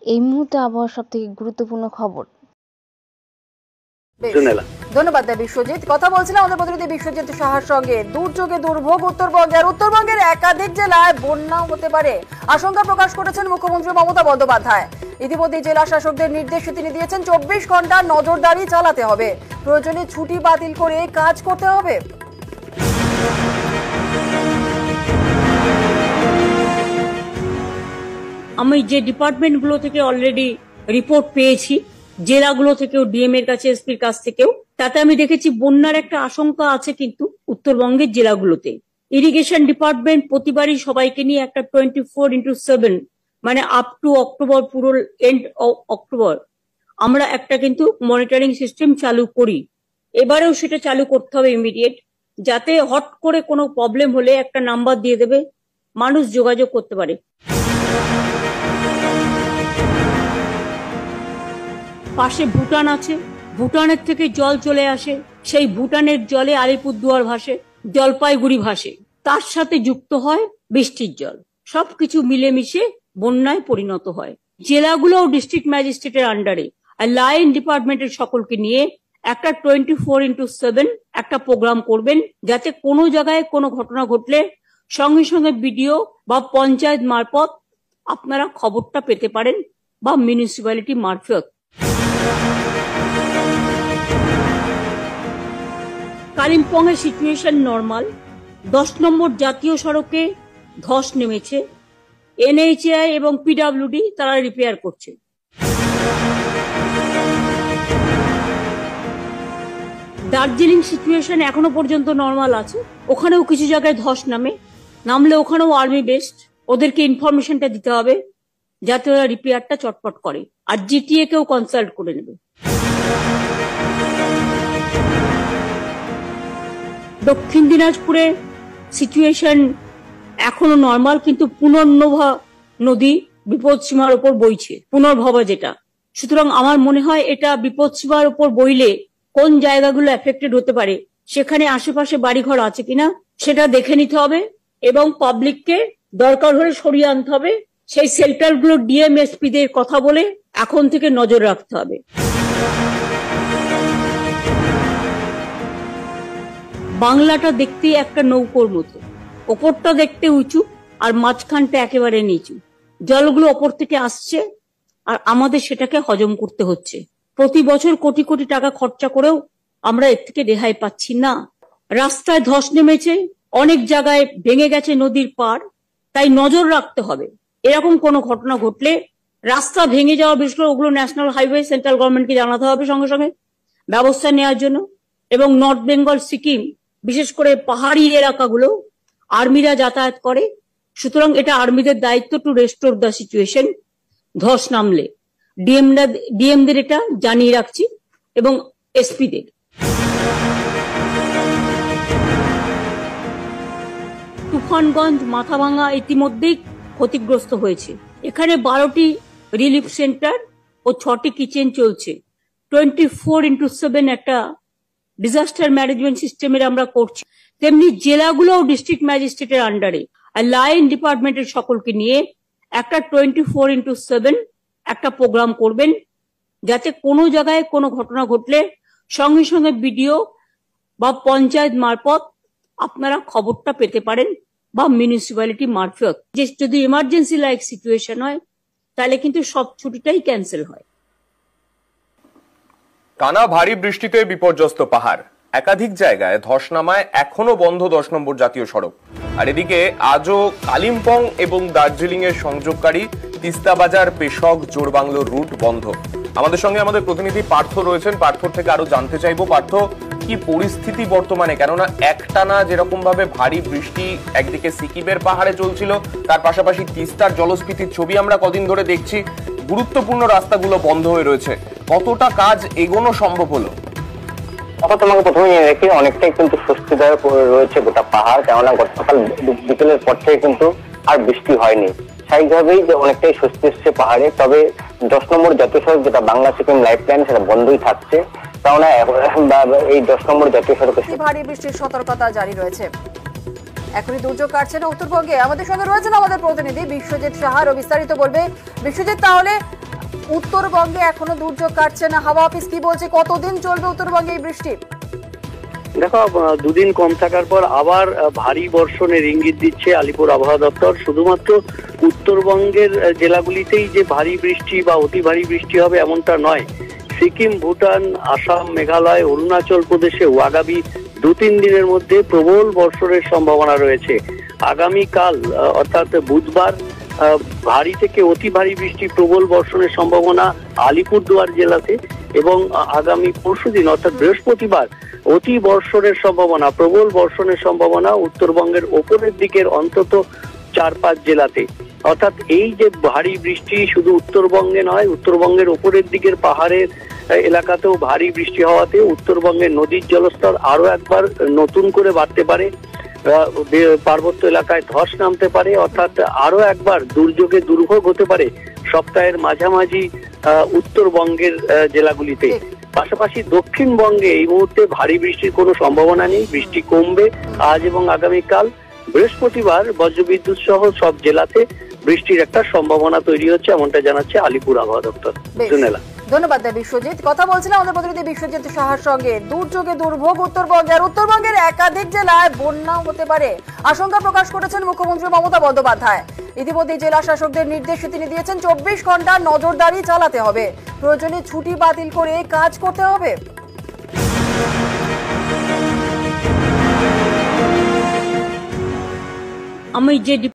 এই মুহূর্তে আবহাওয়ার সবথেকে গুরুত্বপূর্ণ খবর। ধন্যবাদ বিশ্বজিৎ। কথা বলছিলাম আমাদের প্রতিনিধি বিশ্বজিৎ সাহার সঙ্গে। দুর্যোগে দুর্ভোগ উত্তরবঙ্গের একাধিক জেলায় বন্যা হতে পারে আশঙ্কা প্রকাশ করেছেন মুখ্যমন্ত্রী মমতা বন্দ্যোপাধ্যায়। ইতিমধ্যে জেলা শাসকদের নির্দেশ তিনি দিয়েছেন 24 ঘন্টা নজরদারি চালাতে হবে, প্রয়োজনে ছুটি বাতিল করে কাজ করতে হবে। আমি যে ডিপার্টমেন্টগুলো থেকে অলরেডি রিপোর্ট পেয়েছি, জেলাগুলো থেকেও, ডিএম এর কাছে, এসপির কাছ থেকেও, তাতে আমি দেখেছি বন্যার একটা আশঙ্কা আছে কিন্তু উত্তরবঙ্গের জেলাগুলোতে। ইরিগেশন ডিপার্টমেন্ট প্রতিবারই সবাইকে নিয়ে একটা 24x7 মানে আপ টু অক্টোবর, পুরো এন্ড অক্টোবর আমরা একটা কিন্তু মনিটরিং সিস্টেম চালু করি। এবারেও সেটা চালু করতে হবে ইমিডিয়েট, যাতে হট করে কোনো প্রবলেম হলে একটা নাম্বার দিয়ে দেবে, মানুষ যোগাযোগ করতে পারে। পাশে ভুটান আছে, ভুটানের থেকে জল চলে আসে, সেই ভুটানের জলে আলিপুরদুয়ার ভাসে, জলপাইগুড়ি ভাসে, তার সাথে যুক্ত হয় বৃষ্টির জল, সবকিছু মিলেমিশে বন্যায় পরিণত হয়। জেলাগুলো ডিস্ট্রিক্ট ম্যাজিস্ট্রেটের আন্ডারে আর লাইন ডিপার্টমেন্টের সকলকে নিয়ে একটা 24x7 একটা প্রোগ্রাম করবেন, যাতে কোনো জায়গায় কোনো ঘটনা ঘটলে সঙ্গে সঙ্গে বিডিও বা পঞ্চায়েত মারফত আপনারা খবরটা পেতে পারেন, বা মিউনিসিপ্যালিটি মারফত। কালিম্পং এর সিচুয়েশন নর্মাল। 10 নম্বর জাতীয় সড়কে ধস নেমেছে, এনএইচএআই এবং পিডব্লিউডি তারা রিপেয়ার করছে। দার্জিলিং সিচুয়েশন এখনো পর্যন্ত নর্মাল আছে, ওখানেও কিছু জায়গায় ধস নামলে ওখানেও আর্মি বেসড, ওদেরকে ইনফরমেশনটা দিতে হবে যাতে ওরা রিপেয়ারটা চটপট করে, আর জিটিএ কেও কনসাল্ট করে নেবে। দক্ষিণ দিনাজপুরে সিচুয়েশন এখনো নর্মাল, কিন্তু পুনর্নভা নদী বিপদসীমার উপর বইছে, পুনর্ভবা যেটা। সুতরাং আমার মনে হয় এটা বিপদসীমার উপর বইলে কোন জায়গাগুলো এফেক্টেড হতে পারে, সেখানে আশেপাশে বাড়িঘর আছে কিনা সেটা দেখে নিতে হবে, এবং পাবলিককে দরকার হলে সরিয়ে আনতে হবে। সেই শেল্টারগুলো ডিএমএসপি দের কথা বলে এখন থেকে নজর রাখতে হবে। বাংলাটা দেখতে একটা নৌকোর মতো, ওপরটা দেখতে উঁচু আর মাঝখানটা একেবারে নিচু। জলগুলো ওপর থেকে আসছে আর আমাদের সেটাকে হজম করতে হচ্ছে। প্রতি বছর কোটি কোটি টাকা খরচা করেও আমরা এর থেকে রেহাই পাচ্ছি না। রাস্তায় ধস নেমেছে, অনেক জায়গায় ভেঙে গেছে নদীর পাড়, তাই নজর রাখতে হবে। এরকম কোনো ঘটনা ঘটলে রাস্তা ভেঙে যাওয়া, বিশেষ করে ওগুলো ন্যাশনাল হাইওয়ে, সেন্ট্রাল গভর্নমেন্টকে জানাতে হবে সঙ্গে সঙ্গে ব্যবস্থা নেওয়ার জন্য। এবং নর্থ বেঙ্গল, সিকিম, বিশেষ করে পাহাড়ি এলাকাগুলো আর্মিরা যাতায়াত করে, সুতরাং এটা আর্মিদের দায়িত্ব টু রেস্টোর দ্য সিচুয়েশন। ধস নামলে ডিএমদের এটা জানিয়ে রাখছি, এবং এসপিদের। তুফানগঞ্জ, মাথাভাঙা ইতিমধ্যেই ক্ষতিগ্রস্ত হয়েছে। এখানে 12টি রিলিফ সেন্টার ও 6টি কিচেন চলছে। 24x7 একটা ডিজাস্টার ম্যানেজমেন্ট সিস্টেমের আমরা করছি। তেমনি জেলাগুলোও ডিস্ট্রিক্ট ম্যাজিস্ট্রেটের আন্ডারে আর লাইন ডিপার্টমেন্টের সকলকে নিয়ে একটা 24x7 একটা প্রোগ্রাম করবেন, যাতে কোনো জায়গায় কোনো ঘটনা ঘটলে সঙ্গে সঙ্গে বিডিও বা পঞ্চায়েত মারফত আপনারা খবরটা পেতে পারেন, বা মিউনিসিপ্যালিটি মারফত। যে যদি ইমার্জেন্সি লাইক সিচুয়েশন হয় তাহলে কিন্তু সব ছুটিটাই ক্যান্সেল হয়। টানা ভারী বৃষ্টিতে বিপর্যস্ত পাহাড়, একাধিক জায়গায় ধস নামায় এখনো বন্ধ 10 নম্বর জাতীয় সড়ক। আর এদিকে আজও কালিম্পং এবং দার্জিলিং এর সংযোগকারী তিস্তা বাজার, পেশক, জোরবাংলো রুট বন্ধ। আমাদের সঙ্গে আমাদের প্রতিনিধি পার্থ রয়েছেন, পার্থর থেকে আরো জানতে চাইবো। পার্থ, কি পরিস্থিতি বর্তমানে? কেননা একটানা যেরকম ভাবে ভারী বৃষ্টি একদিকে সিকিমের পাহাড়ে চলছিল, তার পাশাপাশি তিস্তার জলস্ফীতির ছবি আমরা কদিন ধরে দেখছি, গুরুত্বপূর্ণ রাস্তাগুলো বন্ধ হয়ে রয়েছে। কতটা কাজ এগোনো সম্ভব হলো? তোমাকে প্রথমে রেখে অনেকটাই কিন্তু স্বস্তিদায়ক রয়েছে গোটা পাহাড়, কেননা গতকাল বিকেলের পর থেকে কিন্তু আর বৃষ্টি হয়নি। স্বাভাবিকভাবেই যে অনেকটাই স্বস্তি এসছে পাহাড়ে। তবে 10 নম্বর জাতীয় সড়ক যেটা বাংলা সিকিম লাইফ লাইন, সেটা বন্ধই থাকছে, কেননা এই 10 নম্বর জাতীয় সড়কে ভারী বৃষ্টির সতর্কতা জারি রয়েছে। এখনই দুর্যোগ কাটছে না উত্তরবঙ্গে। আমাদের সঙ্গে রয়েছেন আমাদের প্রতিনিধি বিশ্বজিৎ সাহা, বিস্তারিত বলবে। বিশ্বজিৎ, তাহলে উত্তরবঙ্গে এখনো দুর্যোগ কাটছে না, হাওয়া অফিস কি বলছে, কতদিন চলবে উত্তরবঙ্গে এই বৃষ্টি? দেখো, দুদিন কম থাকার পর আবার ভারী বর্ষণের ইঙ্গিত দিচ্ছে আলিপুর আবহাওয়া দপ্তর। শুধুমাত্র উত্তরবঙ্গের জেলাগুলিতেই যে ভারী বৃষ্টি বা অতি ভারী বৃষ্টি হবে এমনটা নয়। সিকিম, ভুটান, আসাম, মেঘালয়, অরুণাচল প্রদেশেও আগামী 2-3 দিনের মধ্যে প্রবল বর্ষণের সম্ভাবনা রয়েছে। আগামীকাল অর্থাৎ বুধবার ভারী থেকে অতি ভারী বৃষ্টি, প্রবল বর্ষণের সম্ভাবনা আলিপুরদুয়ার জেলাতে, এবং আগামী পরশুদিন অর্থাৎ বৃহস্পতিবার অতি বর্ষণের সম্ভাবনা, প্রবল বর্ষণের সম্ভাবনা উত্তরবঙ্গের ওপরের দিকের অন্তত 4-5 জেলাতে। অর্থাৎ এই যে ভারী বৃষ্টি শুধু উত্তরবঙ্গে নয়, উত্তরবঙ্গের ওপরের দিকের পাহাড়ের এলাকাতেও ভারী বৃষ্টি হওয়াতে উত্তরবঙ্গের নদীর জলস্তর আরো একবার নতুন করে বাড়তে পারে। পার্বত্য এলাকায় ধস নামতে পারে, অর্থাৎ আরো একবার দুর্যোগে দুর্ভোগ হতে পারে সপ্তাহের মাঝামাঝি উত্তরবঙ্গের জেলাগুলিতে। পাশাপাশি দক্ষিণবঙ্গে এই মুহূর্তে ভারী বৃষ্টির কোনো সম্ভাবনা নেই, বৃষ্টি কমবে আজ এবং আগামীকাল। বৃহস্পতিবার বজ্রবিদ্যুৎ সহ সব জেলাতে বৃষ্টির একটা সম্ভাবনা তৈরি হচ্ছে, এমনটা জানাচ্ছে আলিপুর আবহাওয়া দপ্তর। জুনেলা, ধন্যবাদ বিশ্বজিৎ। কথা বলছিলাম আমাদের প্রতিনিধি বিশ্বজিৎ সাহার সঙ্গে। দুর্যোগে দুর্ভোগ উত্তরবঙ্গে, আর উত্তরবঙ্গের একাধিক জেলায় বন্যাও হতে পারে আশঙ্কা প্রকাশ করেছেন মুখ্যমন্ত্রী মমতা বন্দ্যোপাধ্যায়। ইতিমধ্যে জেলা শাসকদের নির্দেশ তিনি দিয়েছেন, 24 ঘন্টা নজরদারি চালাতে হবে, প্রয়োজনে ছুটি বাতিল করে কাজ করতে হবে। আমি যে